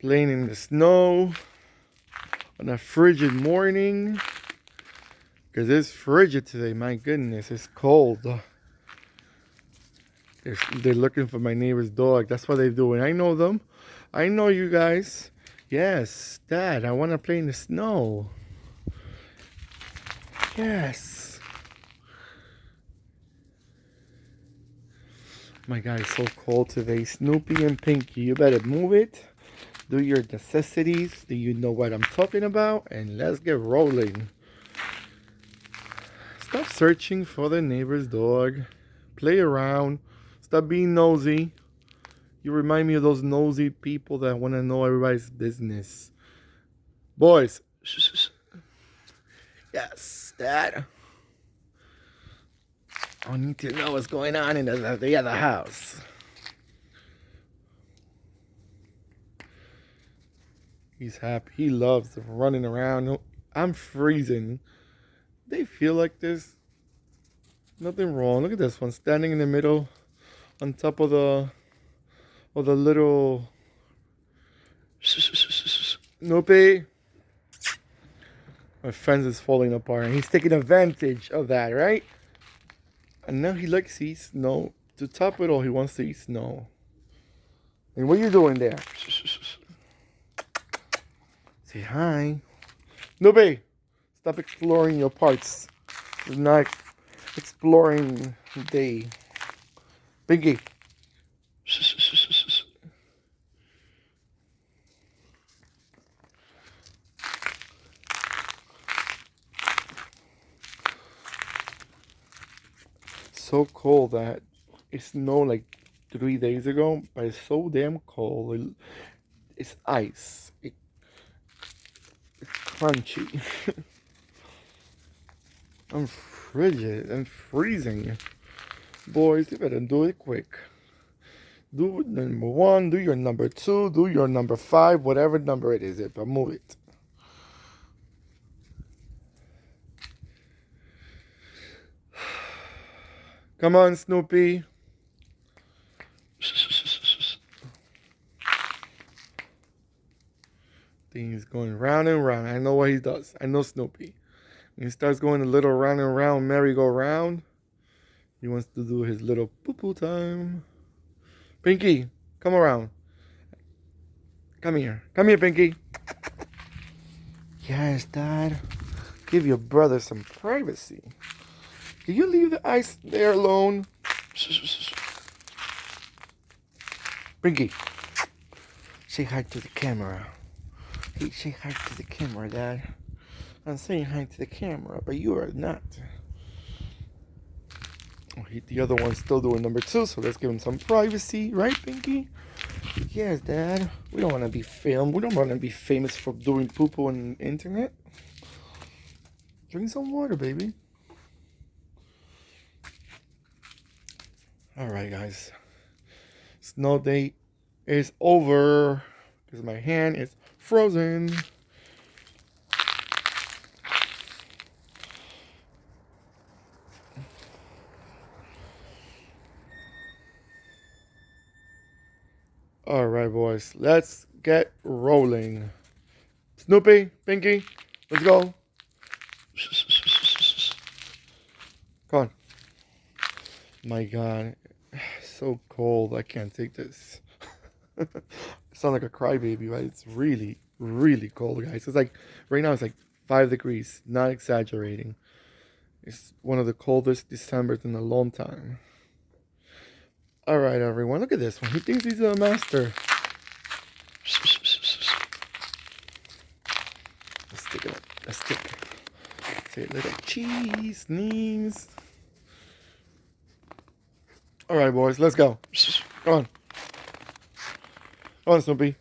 Playing in the snow on a frigid morning. Because it's frigid today. My goodness, it's cold. They're looking for my neighbor's dog. That's what they're doing. I know them. I know you guys. Yes, Dad, I want to play in the snow. Yes. My God, it's so cold today. Snoopy and Pinky, you better move it. Do your necessities. Do you know what I'm talking about? And let's get rolling. Stop searching for the neighbor's dog. Play around. Stop being nosy. You remind me of those nosy people that want to know everybody's business. Boys. Yes, Dad. I need to know what's going on in the other house. He's happy. He loves running around. I'm freezing. They feel like there's nothing wrong. Look at this one standing in the middle on top of the little Snoopy. My fence is falling apart and he's taking advantage of that, right? And now he likes to eat snow. To top it all, he wants to eat snow. And what are you doing there? Say hi. Snoopy, stop exploring your parts. It's not exploring day. Pinky. So cold that it snowed like 3 days ago, but it's so damn cold. It's ice. It's crunchy. I'm frigid. I'm freezing. Boys, you better do it quick. Do number 1, do your number 2, do your number 5, whatever number it is, but move it. Come on, Snoopy. Thing's going round and round. I know what he does. I know Snoopy. When he starts going a little round and round, merry-go-round, he wants to do his little poo-poo time. Pinky, come around. Come here. Come here, Pinky. Yes, Dad. Give your brother some privacy. Can you leave the ice there alone? Pinky, say hi to the camera. Hey, say hi to the camera, Dad. I'm saying hi to the camera, but you are not. Oh, the other one's still doing number 2, so let's give him some privacy, right, Pinky? Yes, Dad. We don't want to be filmed. We don't want to be famous for doing poo-poo on the internet. Drink some water, baby. Alright, guys. Snow day is over because my hand is frozen. Alright, boys. Let's get rolling. Snoopy, Pinky, let's go. Come on. My God. So cold. I can't take this. I sound like a crybaby, but it's really, really cold, guys. It's like, right now it's like 5 degrees. Not exaggerating. It's one of the coldest Decembers in a long time. Alright, everyone. Look at this one. He thinks he's a master. Let's stick it up. Let's stick it. Say a little cheese, sneeze. Alright, boys. Let's go. Come on. Come on, Snoopy.